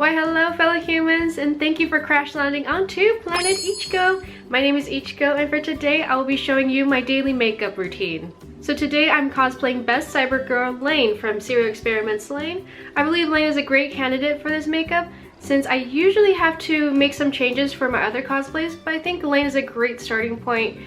Why hello fellow humans, and thank you for crash landing onto Planet Ichigo. My name is Ichigo, and for today I will be showing you my daily makeup routine. So today I'm cosplaying Best Cyber Girl Lain from Serial Experiments Lain. I believe Lain is a great candidate for this makeup since I usually have to make some changes for my other cosplays, but I think Lain is a great starting point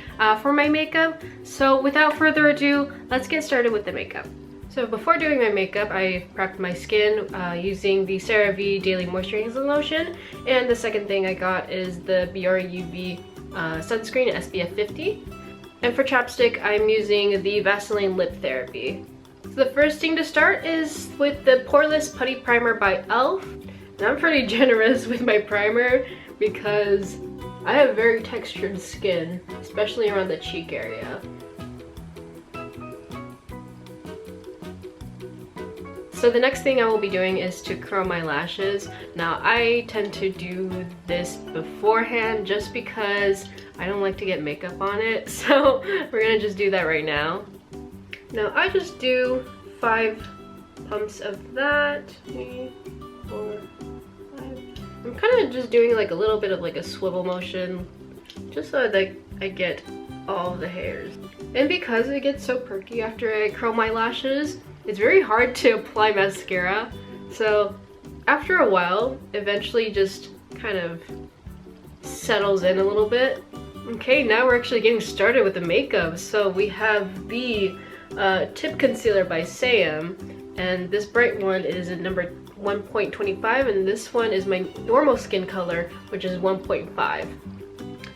for my makeup. So without further ado, let's get started with the makeup. So before doing my makeup, I prepped my skin using the CeraVe Daily Moisturizing Lotion, and the second thing I got is the Biore UV Sunscreen SPF 50. And for chapstick, I'm using the Vaseline Lip Therapy. So the first thing to start is with the Poreless Putty Primer by e.l.f. And I'm pretty generous with my primer because I have very textured skin, especially around the cheek area. So the next thing I will be doing is to curl my lashes. Now I tend to do this beforehand just because I don't like to get makeup on it. So we're gonna just do that right now. Now I just do 5 pumps of that. 3, 4, 5. I'm kind of just doing like a little bit of like a swivel motion just so that I get all of the hairs. And because it gets so perky after I curl my lashes, it's very hard to apply mascara, so after a while, eventually just kind of settles in a little bit. Okay, now we're actually getting started with the makeup. So we have the Tip Concealer by Sam, and this bright one is in number 1.25, and this one is my normal skin color, which is 1.5.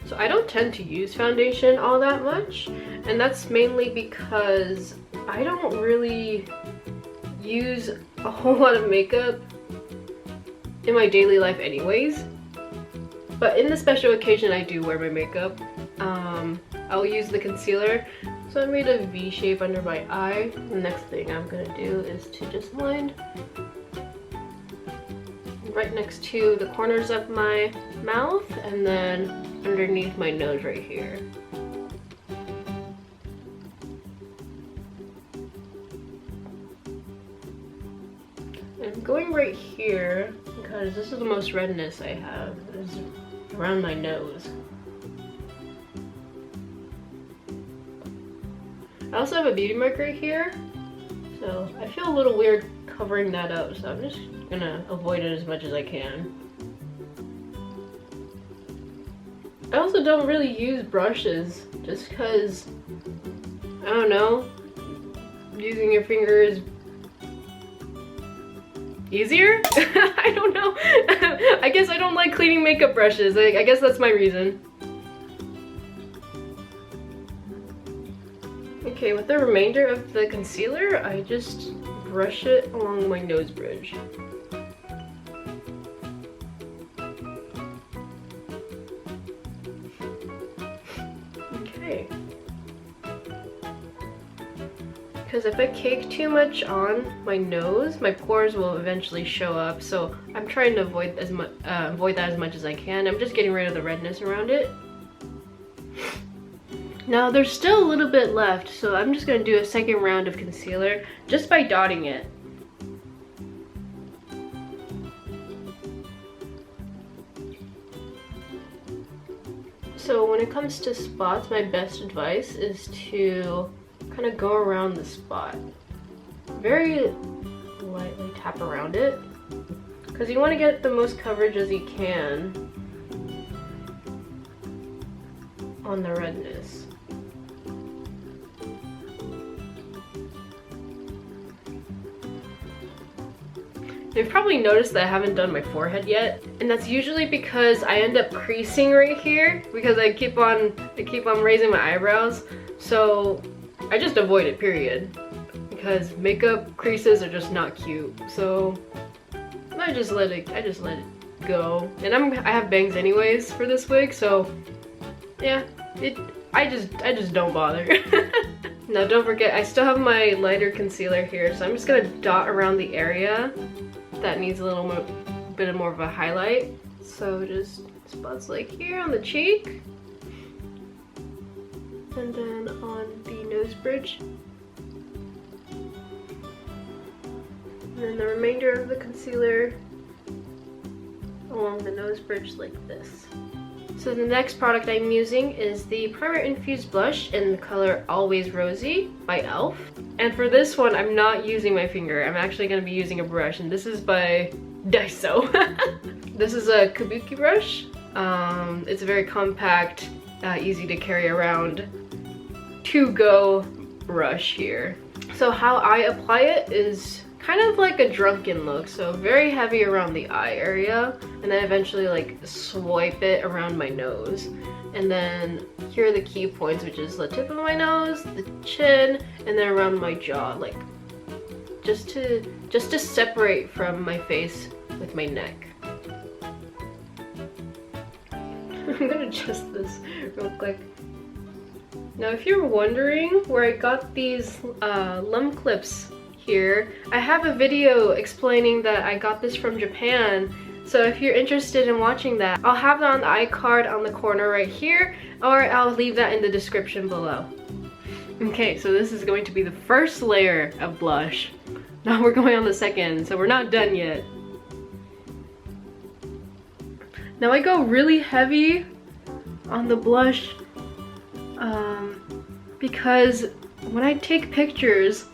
So I don't tend to use foundation all that much, and that's mainly because I don't really use a whole lot of makeup in my daily life anyways. But in the special occasion I do wear my makeup. I'll use the concealer. So I made a V shape under my eye. The next thing I'm gonna do is to just line right next to the corners of my mouth and then underneath my nose right here. I'm going right here because this is the most redness I have, is around my nose. I also have a beauty mark right here, so I feel a little weird covering that up, so I'm just gonna avoid it as much as I can. I also don't really use brushes just because, I don't know, using your finger is easier? I don't know. I guess I don't like cleaning makeup brushes. I guess that's my reason. Okay, with the remainder of the concealer, I just brush it along my nose bridge. Okay. Because if I cake too much on my nose, my pores will eventually show up. So I'm trying to avoid that as much as I can. I'm just getting rid of the redness around it. Now there's still a little bit left, so I'm just going to do a second round of concealer just by dotting it. So when it comes to spots, my best advice is to kind of go around the spot. Very lightly tap around it because you want to get the most coverage as you can on the redness. You've probably noticed that I haven't done my forehead yet, and that's usually because I end up creasing right here because I keep on raising my eyebrows. So I just avoid it, period, because makeup creases are just not cute. So I just let it go. And I have bangs anyways for this wig, so yeah, I just don't bother. Now don't forget, I still have my lighter concealer here, so I'm just gonna dot around the area that needs a little bit more of a highlight. So just spots like here on the cheek, and then on the nose bridge, and then the remainder of the concealer along the nose bridge like this. So the next product I'm using is the Primer Infused Blush in the color Always Rosy by e.l.f. And for this one, I'm not using my finger. I'm actually going to be using a brush, and this is by Daiso. This is a kabuki brush. It's a very compact, easy to carry around to-go brush here. So how I apply it is kind of like a drunken look, so very heavy around the eye area, and then eventually like swipe it around my nose. And then here are the key points, which is the tip of my nose, the chin, and then around my jaw, like just to separate from my face with my neck. I'm gonna adjust this real quick. Now if you're wondering where I got these lum clips here, I have a video explaining that I got this from Japan. So if you're interested in watching that, I'll have that on the iCard on the corner right here, or I'll leave that in the description below. Okay, so this is going to be the first layer of blush. Now we're going on the second, so we're not done yet. Now I go really heavy on the blush because when I take pictures,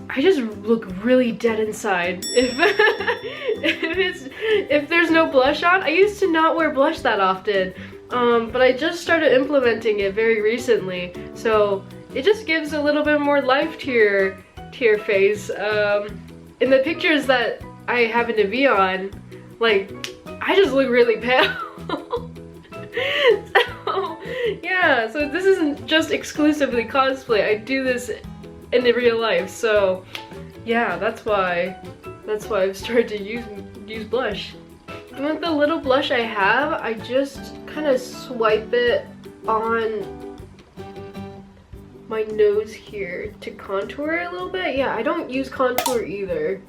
I just look really dead inside. If there's no blush on, I used to not wear blush that often, but I just started implementing it very recently, so it just gives a little bit more life to your face. In the pictures that I happen to be on, like, I just look really pale. So yeah, so this isn't just exclusively cosplay. I do this in the real life, so yeah, that's why I've started to use blush. And with the little blush I have, I just kind of swipe it on my nose here to contour it a little bit. Yeah, I don't use contour either.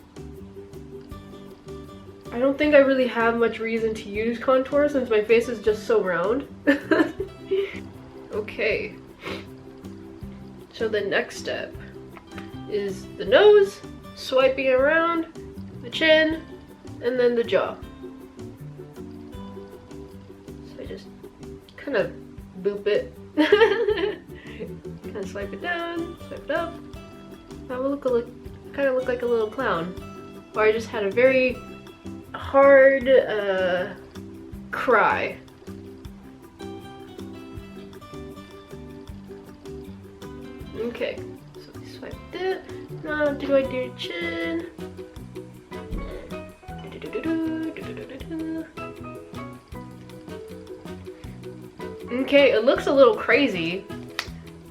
I don't think I really have much reason to use contour since my face is just so round. Okay, so the next step is the nose, swiping around, the chin, and then the jaw. So I just kind of boop it. Kind of swipe it down, swipe it up. That will kind of look like a little clown. Or I just had a very hard cry. Okay, so we swiped it. Now do I do chin? Okay, it looks a little crazy,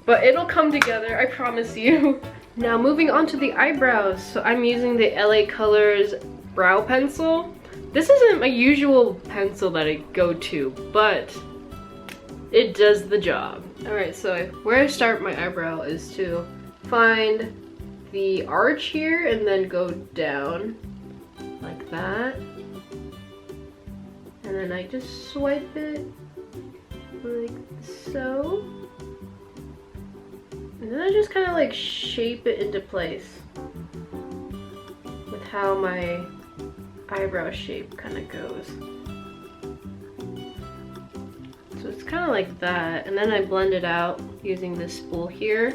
but it'll come together, I promise you. Now moving on to the eyebrows. So I'm using the LA Colors brow pencil. This isn't my usual pencil that I go to, but it does the job. Alright, so where I start my eyebrow is to find the arch here and then go down like that. And then I just swipe it like so. And then I just kind of like shape it into place with how my eyebrow shape kind of goes. So it's kind of like that, and then I blend it out using this spool here.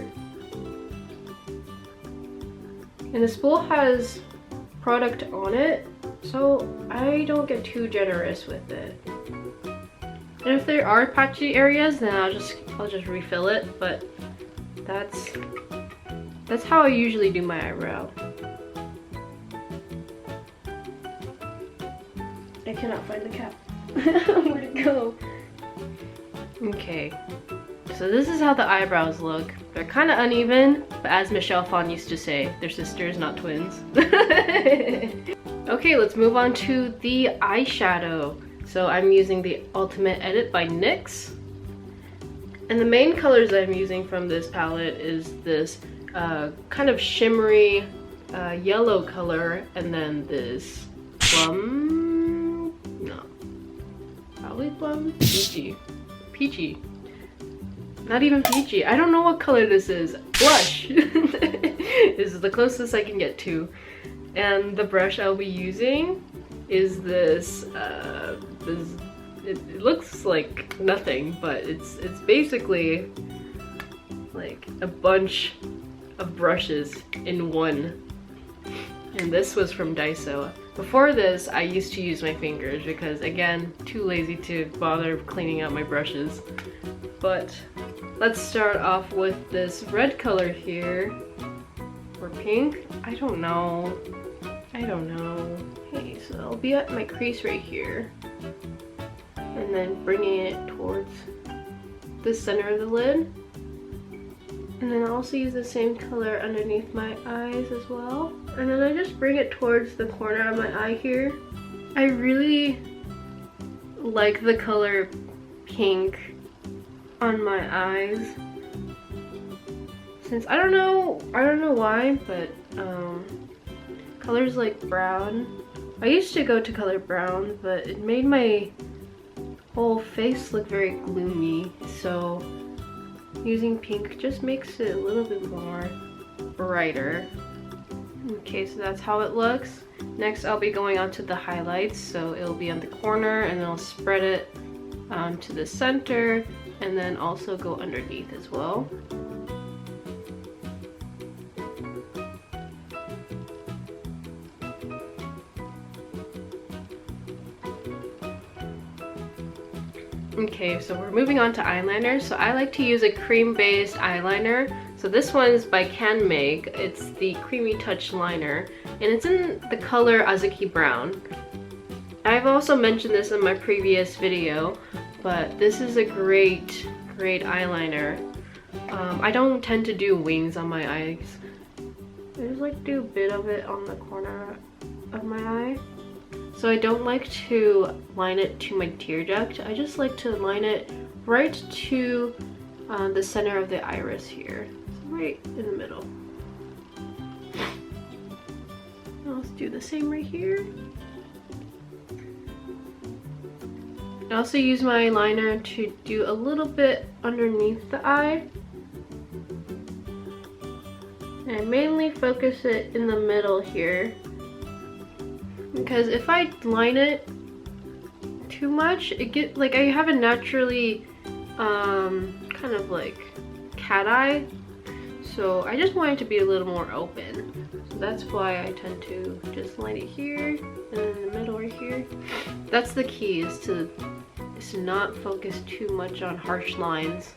And the spool has product on it, so I don't get too generous with it. And if there are patchy areas, then I'll just refill it, but that's how I usually do my eyebrow. I cannot find the cap. Where'd it go? Okay, so this is how the eyebrows look. They're kind of uneven, but as Michelle Phan used to say, they're sisters, not twins. Okay, let's move on to the eyeshadow. So I'm using the Ultimate Edit by NYX. And the main colors I'm using from this palette is this kind of shimmery yellow color, and then this plum, no, probably plum, peachy, not even peachy. I don't know what color this is. Blush. This is the closest I can get to. And the brush I'll be using is this, it looks like nothing, but it's basically like a bunch of brushes in one. And this was from Daiso. Before this, I used to use my fingers because, again, too lazy to bother cleaning out my brushes. But let's start off with this red color here. Or pink? I don't know. Okay, so I'll be at my crease right here. And then bringing it towards the center of the lid. And then I'll also use the same color underneath my eyes as well. And then I just bring it towards the corner of my eye here. I really like the color pink on my eyes. Since I don't know why, but colors like brown. I used to go to color brown, but it made my whole face look very gloomy. So using pink just makes it a little bit more brighter. Okay, so that's how it looks. Next, I'll be going on to the highlights. So it'll be on the corner, and then I'll spread it to the center, and then also go underneath as well. Okay, so we're moving on to eyeliner. So I like to use a cream-based eyeliner. So this one is by Can Make. It's the Creamy Touch Liner, and it's in the color Azuki Brown. I've also mentioned this in my previous video, but this is a great eyeliner. I don't tend to do wings on my eyes. I just like to do a bit of it on the corner of my eye. So I don't like to line it to my tear duct. I just like to line it right to the center of the iris here. So right in the middle. Let's do the same right here. I also use my liner to do a little bit underneath the eye. And I mainly focus it in the middle here. Because if I line it too much, it gets like I have a naturally kind of like cat eye, so I just want it to be a little more open. So that's why I tend to just line it here and in the middle right here. That's the key, is to not focus too much on harsh lines.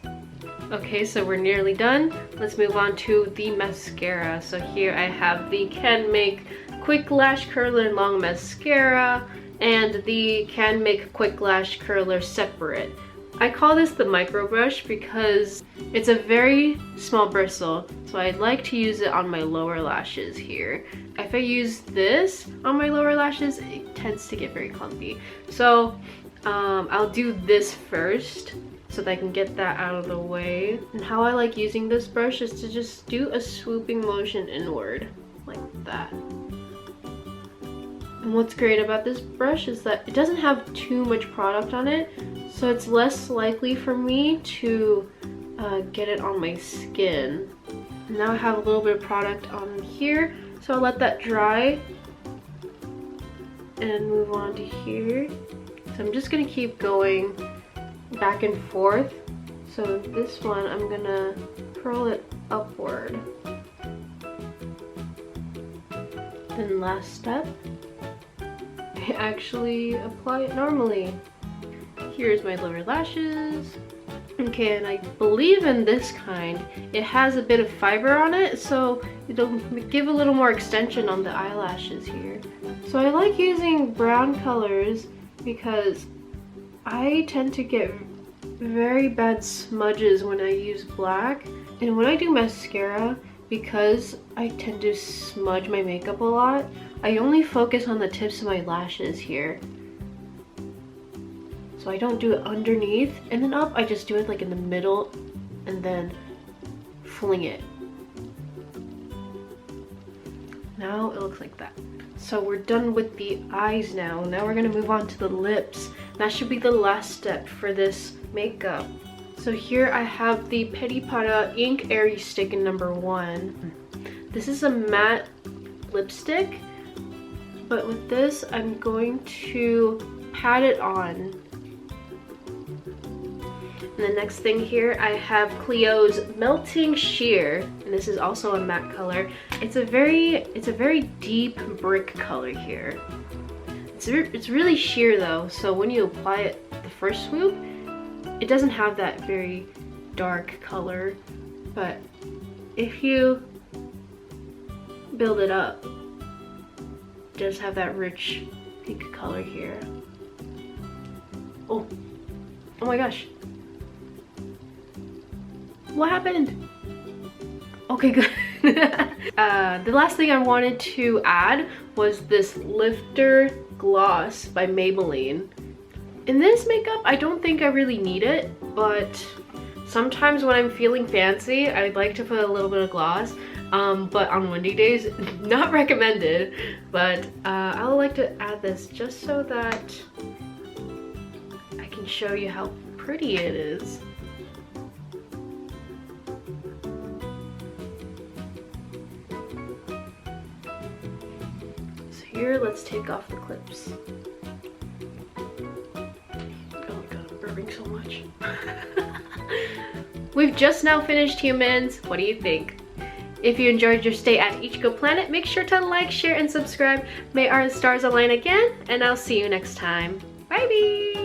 Okay, so we're nearly done. Let's move on to the mascara. So here I have the Can Make Quick Lash Curler Long Mascara and the Can Make Quick Lash Curler Separate. I call this the micro brush because it's a very small bristle, so I'd like to use it on my lower lashes here. If I use this on my lower lashes, it tends to get very clumpy. So I'll do this first so that I can get that out of the way. And how I like using this brush is to just do a swooping motion inward, like that. And what's great about this brush is that it doesn't have too much product on it, so it's less likely for me to get it on my skin. Now I have a little bit of product on here, so I'll let that dry and move on to here. So I'm just gonna keep going back and forth. So this one, I'm gonna curl it upward. Then last step, I actually apply it normally. Here's my lower lashes. Okay, and I believe in this kind. It has a bit of fiber on it, so it'll give a little more extension on the eyelashes here. So I like using brown colors because I tend to get very bad smudges when I use black. And when I do mascara, because I tend to smudge my makeup a lot, I only focus on the tips of my lashes here. So I don't do it underneath and then up, I just do it like in the middle and then fling it. Now it looks like that. So we're done with the eyes now. Now we're gonna move on to the lips. That should be the last step for this makeup. So here I have the Peri Para Ink Airy Stick in number 1. This is a matte lipstick. But with this, I'm going to pat it on. And the next thing here, I have Clio's Melting Sheer, and this is also a matte color. It's a very deep brick color here. It's really sheer though, so when you apply it the first swoop, it doesn't have that very dark color, but if you build it up, it does have that rich pink color here. Oh my gosh. What happened? Okay, good. The last thing I wanted to add was this Lifter Gloss by Maybelline. In this makeup, I don't think I really need it, but sometimes when I'm feeling fancy, I'd like to put a little bit of gloss. But on windy days, not recommended. But I would like to add this just so that I can show you how pretty it is. Here, let's take off the clips. Oh my god, I'm burping so much. We've just now finished, humans. What do you think? If you enjoyed your stay at Ichigo Planet, make sure to like, share, and subscribe. May our stars align again, and I'll see you next time. Bye-bye!